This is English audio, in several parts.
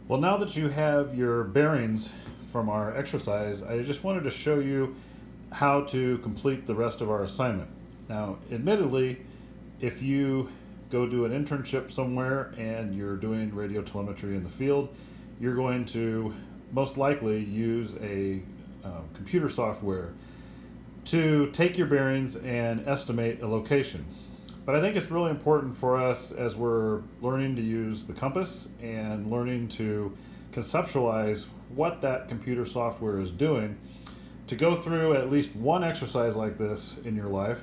Well, now that you have your bearings from our exercise, I just wanted to show you how to complete the rest of our assignment. Now, admittedly, if you go do an internship somewhere and you're doing radio telemetry in the field, you're going to most likely use a computer software to take your bearings and estimate a location. But I think it's really important for us as we're learning to use the compass and learning to conceptualize what that computer software is doing to go through at least one exercise like this in your life,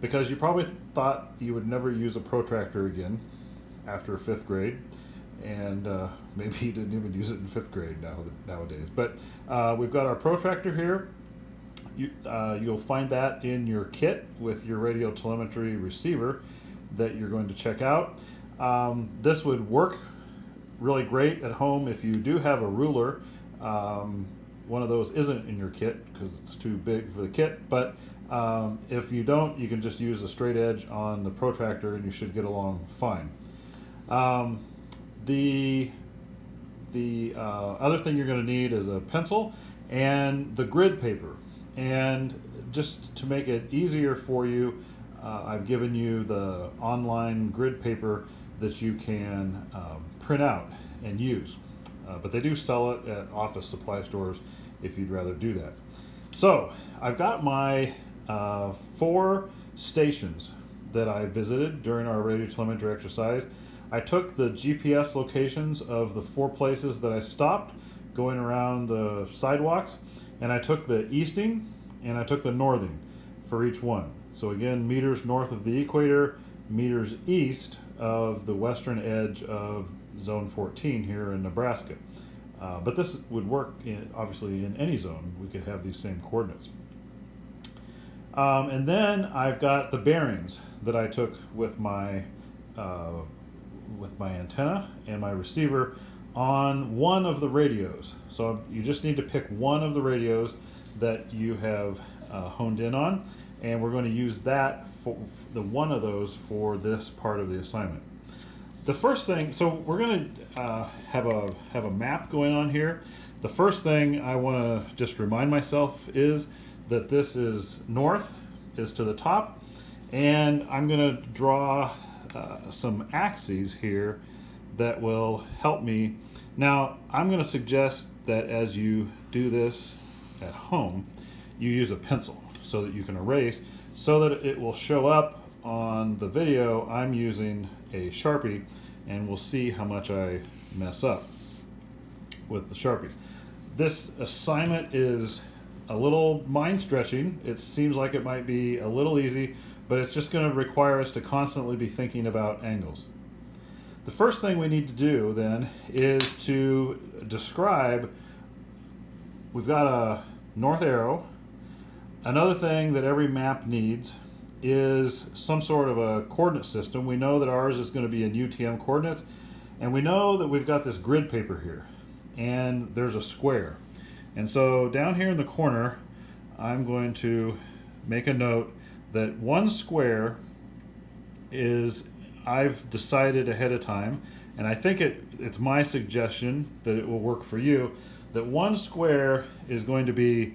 because you probably thought you would never use a protractor again after fifth grade, and maybe you didn't even use it in fifth grade nowadays. But we've got our protractor here. You'll find that in your kit with your radio telemetry receiver that you're going to check out. This would work really great at home if you do have a ruler. One of those isn't in your kit because it's too big for the kit, but if you don't, you can just use a straight edge on the protractor and you should get along fine. The other thing you're going to need is a pencil and the grid paper. And just to make it easier for you, I've given you the online grid paper that you can print out and use. But they do sell it at office supply stores if you'd rather do that. So I've got my 4 stations that I visited during our radio telemetry exercise. I took the GPS locations of the 4 places that I stopped going around the sidewalks, and I took the easting and I took the northing for each one. So again, meters north of the equator, meters east of the western edge of zone 14 here in Nebraska. But this would work obviously in any zone. We could have these same coordinates. And then I've got the bearings that I took with my antenna and my receiver on one of the radios. So you just need to pick one of the radios that you have honed in on, and we're going to use that for the one of those for this part of the assignment. The first thing, so we're going to have a map going on here. The first thing I want to just remind myself is that this is north, is to the top, and I'm going to draw some axes here that will help me. Now, I'm going to suggest that as you do this at home, you use a pencil so that you can erase, so that it will show up on the video. I'm using a Sharpie, and we'll see how much I mess up with the Sharpie. This assignment is a little mind stretching. It seems like it might be a little easy, but it's just going to require us to constantly be thinking about angles. The first thing we need to do then is to describe. We've got a north arrow. Another thing that every map needs is some sort of a coordinate system. We know that ours is going to be in UTM coordinates, and we know that we've got this grid paper here, and there's a square. And so down here in the corner, I'm going to make a note that one square is, I've decided ahead of time, and I think it's my suggestion that it will work for you, that one square is going to be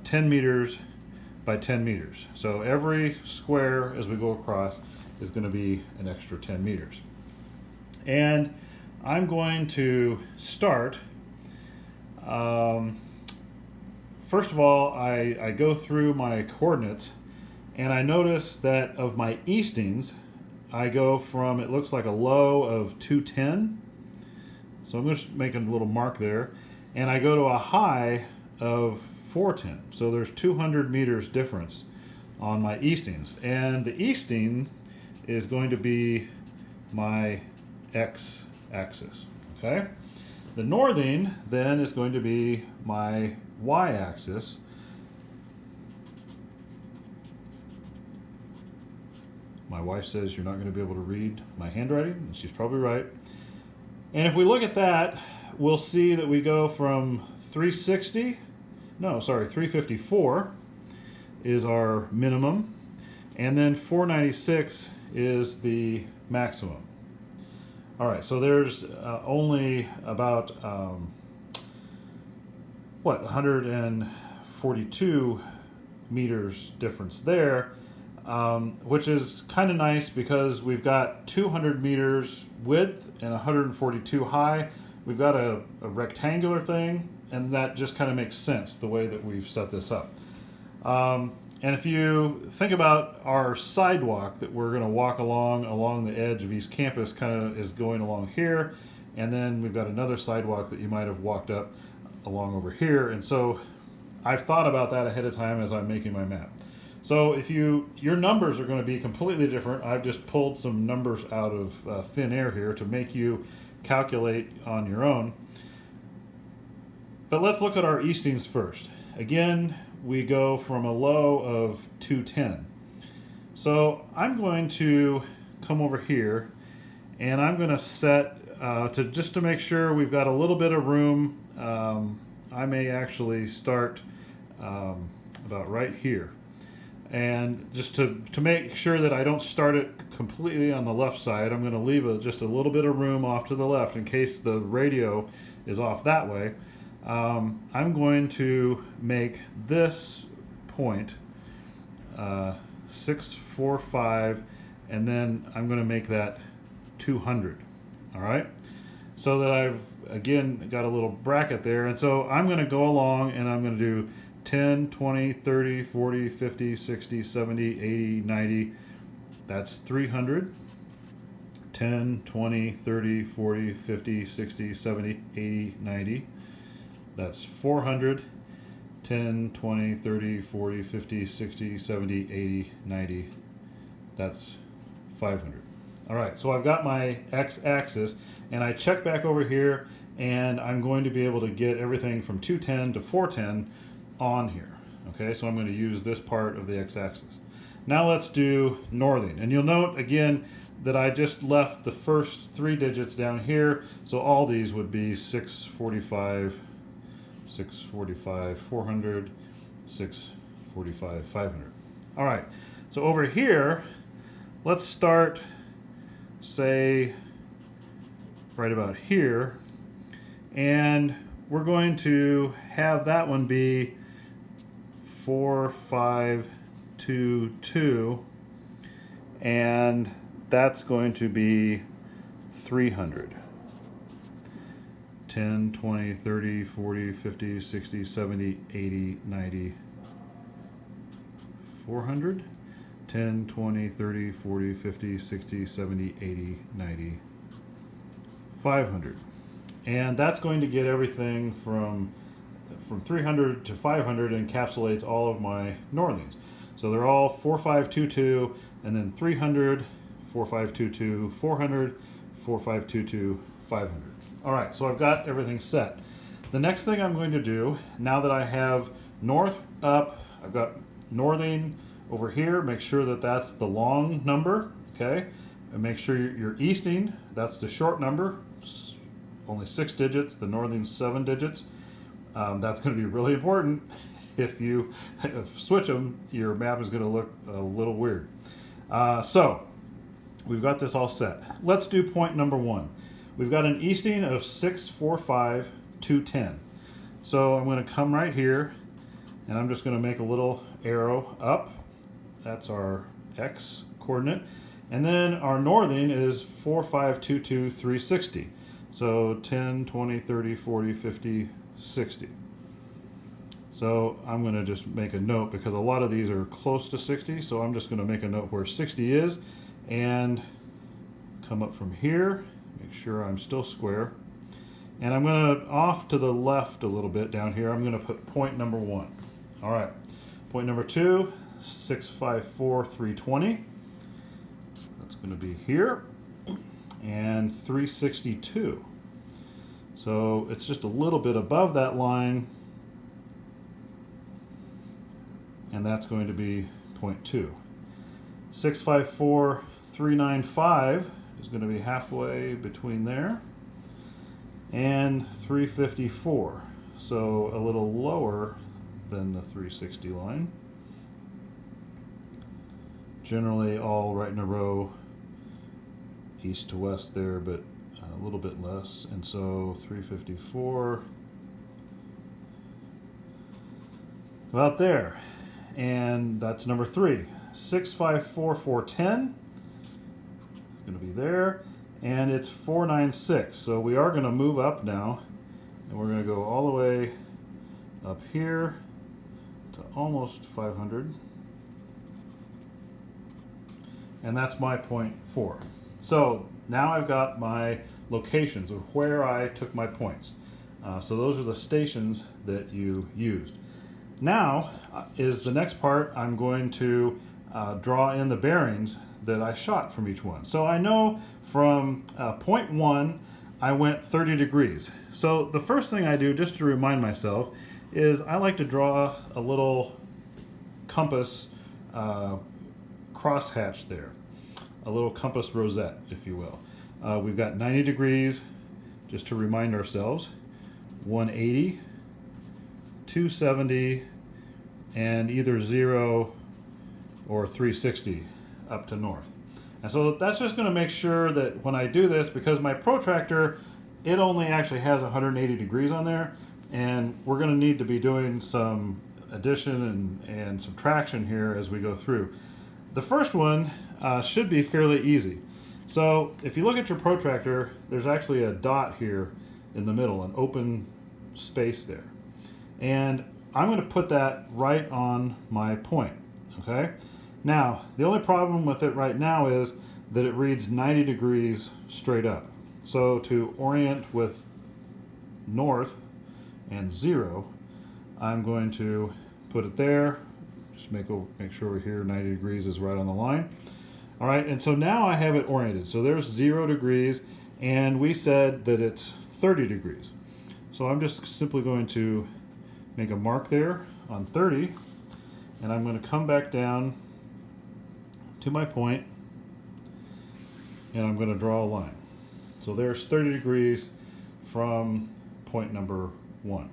10 meters by 10 meters. So every square as we go across is going to be an extra 10 meters. And I'm going to start, first of all, I go through my coordinates, and I notice that of my eastings, I go from, it looks like a low of 210. So I'm just making a little mark there. And I go to a high of 410. So there's 200 meters difference on my eastings. And the easting is going to be my x-axis. Okay? The northing then is going to be my y-axis. My wife says you're not going to be able to read my handwriting, and she's probably right. And if we look at that, we'll see that we go from 354 is our minimum, and then 496 is the maximum. All right, so there's only about 142 meters difference there, which is kind of nice because we've got 200 meters width and 142 high. We've got a rectangular thing, and that just kind of makes sense the way that we've set this up. And if you think about our sidewalk that we're going to walk along the edge of East Campus, kind of is going along here, and then we've got another sidewalk that you might have walked up along over here. And so I've thought about that ahead of time as I'm making my map. So if your numbers are going to be completely different, I've just pulled some numbers out of thin air here to make you calculate on your own. But let's look at our Eastings first. Again, we go from a low of 210. So I'm going to come over here and I'm going to set just to make sure we've got a little bit of room. I may actually start about right here. And just to make sure that I don't start it completely on the left side, I'm going to leave just a little bit of room off to the left in case the radio is off that way. I'm going to make this point 645, and then I'm going to make that 200. All right, so that I've again got a little bracket there, and so I'm going to go along and I'm going to do 10, 20, 30, 40, 50, 60, 70, 80, 90. That's 300. 10, 20, 30, 40, 50, 60, 70, 80, 90. That's 400, 10, 20, 30, 40, 50, 60, 70, 80, 90. That's 500. All right, so I've got my x-axis, and I check back over here, and I'm going to be able to get everything from 210 to 410 on here. Okay, so I'm going to use this part of the x-axis. Now let's do northing, and you'll note again that I just left the first 3 digits down here, so all these would be 645, 645, 400, 645, 500. All right, so over here, let's start, say, right about here, and we're going to have that one be 4522, and that's going to be 300. 10, 20, 30, 40, 50, 60, 70, 80, 90, 400. 10, 20, 30, 40, 50, 60, 70, 80, 90, 500. And that's going to get everything from 300 to 500, encapsulates all of my northings. So they're all 4522, and then 300, 4522, 400, 4522, 500. All right, so I've got everything set. The next thing I'm going to do, now that I have north up, I've got northing over here, make sure that that's the long number, okay? And make sure your easting, that's the short number, only 6 digits, the northing's 7 digits. That's going to be really important. If you switch them, your map is going to look a little weird. So we've got this all set. Let's do point number 1. We've got an easting of 645, 210. So I'm going to come right here, and I'm just going to make a little arrow up. That's our X coordinate. And then our northing is 4522, 360. So 10, 20, 30, 40, 50, 60. So I'm going to just make a note because a lot of these are close to 60. So I'm just going to make a note where 60 is and come up from here. Make sure I'm still square. And I'm going to off to the left a little bit down here. I'm going to put point number 1. All right. Point number 2, 654, 320. That's going to be here. And 362. So it's just a little bit above that line. And that's going to be point 2. 654, 395 is going to be halfway between there. And 354. So a little lower than the 360 line. Generally all right in a row, east to west there, but a little bit less, and so 354, about there. And that's number 3. 654,410 is going to be there, and it's 496. So we are going to move up now, and we're going to go all the way up here to almost 500, and that's my point 4. So now I've got my locations of where I took my points. So those are the stations that you used. Now is the next part. I'm going to draw in the bearings that I shot from each one. So I know from point 1 I went 30 degrees. So the first thing I do, just to remind myself, is I like to draw a little compass crosshatch there, a little compass rosette, if you will. We've got 90 degrees, just to remind ourselves, 180, 270, and either 0 or 360 up to north. And so that's just going to make sure that when I do this, because my protractor, it only actually has 180 degrees on there, and we're going to need to be doing some addition and subtraction here as we go through. The first one should be fairly easy. So if you look at your protractor, there's actually a dot here in the middle, an open space there. And I'm going to put that right on my point, okay? Now, the only problem with it right now is that it reads 90 degrees straight up. So to orient with north and 0, I'm going to put it there. Just make sure we're here, 90 degrees is right on the line. All right, and so now I have it oriented. So there's 0 degrees, and we said that it's 30 degrees. So I'm just simply going to make a mark there on 30, and I'm going to come back down to my point, and I'm going to draw a line. So there's 30 degrees from point number 1.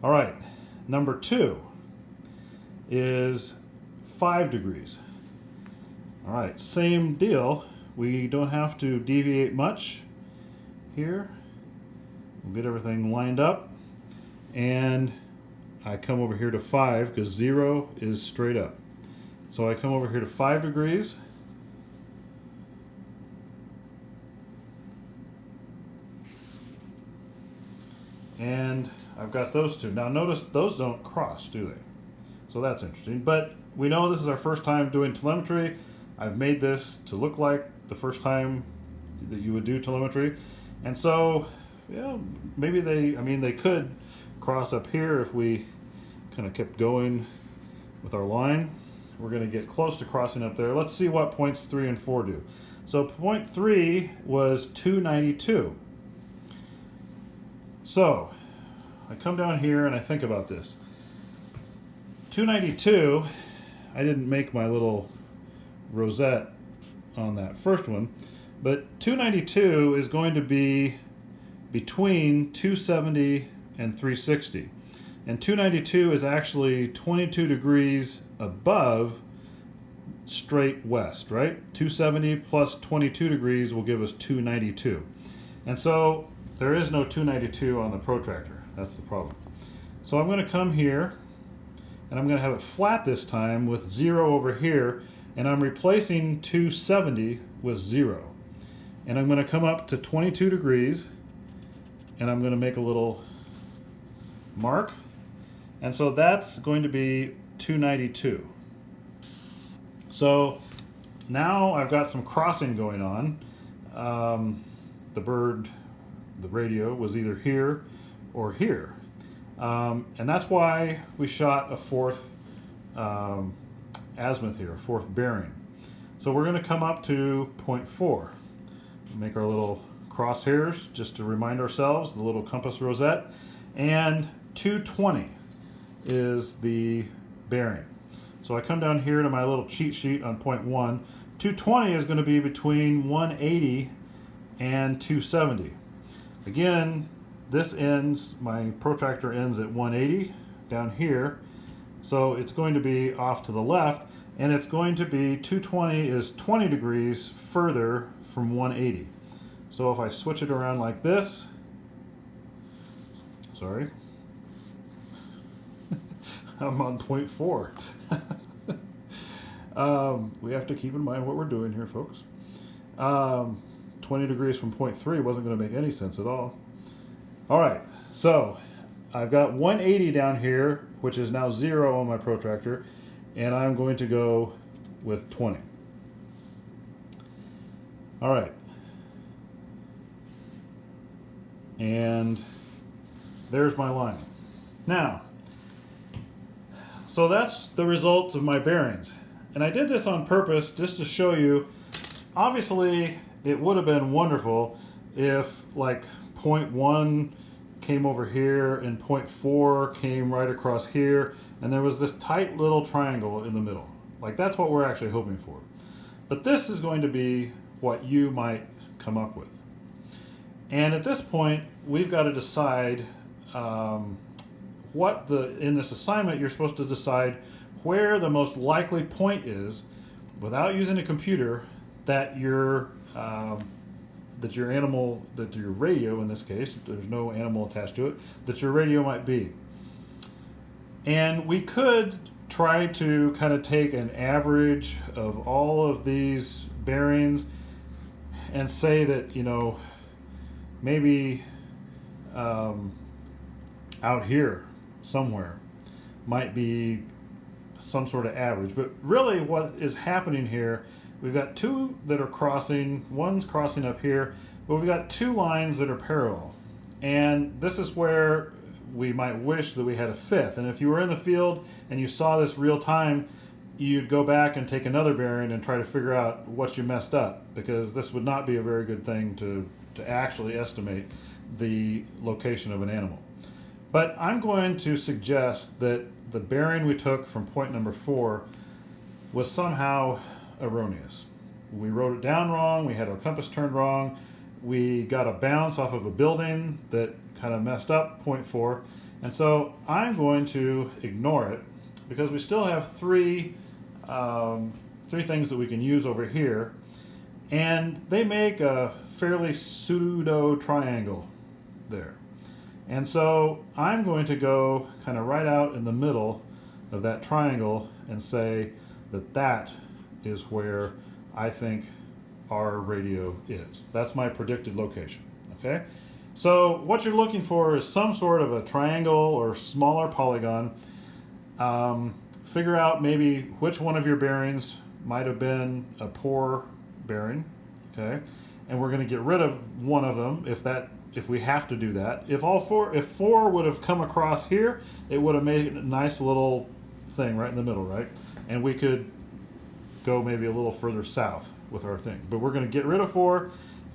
All right, number 2 is 5 degrees. All right, same deal. We don't have to deviate much here. We'll get everything lined up, and I come over here to 5 because 0 is straight up. So I come over here to 5 degrees, and I've got those two. Now notice those don't cross, do they? So that's interesting. But we know this is our first time doing telemetry. I've made this to look like the first time that you would do telemetry. And so, yeah, maybe they could cross up here if we kind of kept going with our line. We're going to get close to crossing up there. Let's see what points 3 and 4 do. So point 3 was 292. So I come down here and I think about this. 292, I didn't make my little rosette on that first one, but 292 is going to be between 270 and 360. And 292 is actually 22 degrees above straight west, right? 270 plus 22 degrees will give us 292. And so there is no 292 on the protractor. That's the problem. So I'm going to come here, and I'm going to have it flat this time with 0 over here, and I'm replacing 270 with 0. And I'm going to come up to 22 degrees, and I'm going to make a little mark. And so that's going to be 292. So now I've got some crossing going on. The radio was either here or here. And that's why we shot a fourth azimuth here, a fourth bearing. So we're going to come up to point 4. Make our little crosshairs just to remind ourselves, the little compass rosette. And 220 is the bearing. So I come down here to my little cheat sheet on point 1. 220 is going to be between 180 and 270. Again, this ends, my protractor ends at 180 down here. So it's going to be off to the left, and it's going to be 220 is 20 degrees further from 180. So if I switch it around like this, sorry, I'm on 0.4. We have to keep in mind what we're doing here, folks. 20 degrees from 0.3 wasn't going to make any sense at all. All right, so I've got 180 down here, which is now 0 on my protractor, and I'm going to go with 20. All right. And there's my line. Now, so that's the results of my bearings. And I did this on purpose just to show you, obviously it would have been wonderful if like 0.1 came over here and 0.4 came right across here, and there was this tight little triangle in the middle. Like that's what we're actually hoping for. But this is going to be what you might come up with. And at this point, we've got to decide in this assignment, you're supposed to decide where the most likely point is, without using a computer, that your radio, in this case, there's no animal attached to it, that your radio might be. And we could try to kind of take an average of all of these bearings and say that, you know, maybe out here somewhere might be some sort of average. But really what is happening here, we've got two that are crossing, one's crossing up here, but we've got two lines that are parallel. And this is where we might wish that we had a fifth. And if you were in the field and you saw this real time, you'd go back and take another bearing and try to figure out what you messed up, because this would not be a very good thing to actually estimate the location of an animal. But I'm going to suggest that the bearing we took from point number 4 was somehow erroneous. We wrote it down wrong, we had our compass turned wrong, we got a bounce off of a building that kind of messed up point 4, and so I'm going to ignore it because we still have three things that we can use over here, and they make a fairly pseudo triangle there. And so I'm going to go kind of right out in the middle of that triangle and say that that is where I think our radio is. That's my predicted location, okay? So what you're looking for is some sort of a triangle or smaller polygon. Figure out maybe which one of your bearings might have been a poor bearing, okay? And we're going to get rid of one of them if we have to do that. If 4 would have come across here, it would have made a nice little thing right in the middle, right? And we could go maybe a little further south with our thing. But we're going to get rid of 4,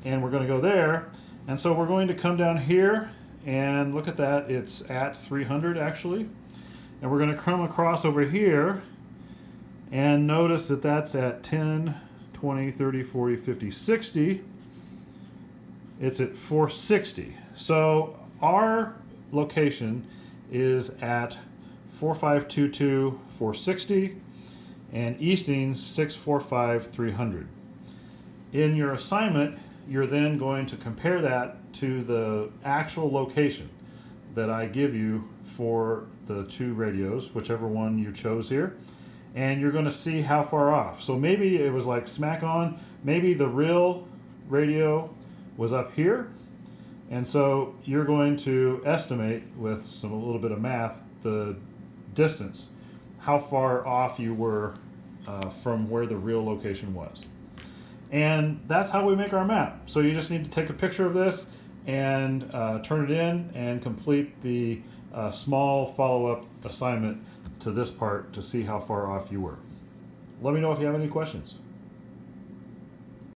and we're going to go there. And so we're going to come down here, and look at that. It's at 300, actually. And we're going to come across over here, and notice that that's at 10, 20, 30, 40, 50, 60. It's at 460. So our location is at 4522, 460, and Eastings 645, 300. In your assignment, you're then going to compare that to the actual location that I give you for the two radios, whichever one you chose here, and you're going to see how far off. So maybe it was like smack on, maybe the real radio was up here, and so you're going to estimate with a little bit of math the distance, how far off you were from where the real location was. And that's how we make our map. So you just need to take a picture of this and turn it in and complete the small follow-up assignment to this part to see how far off you were. Let me know if you have any questions.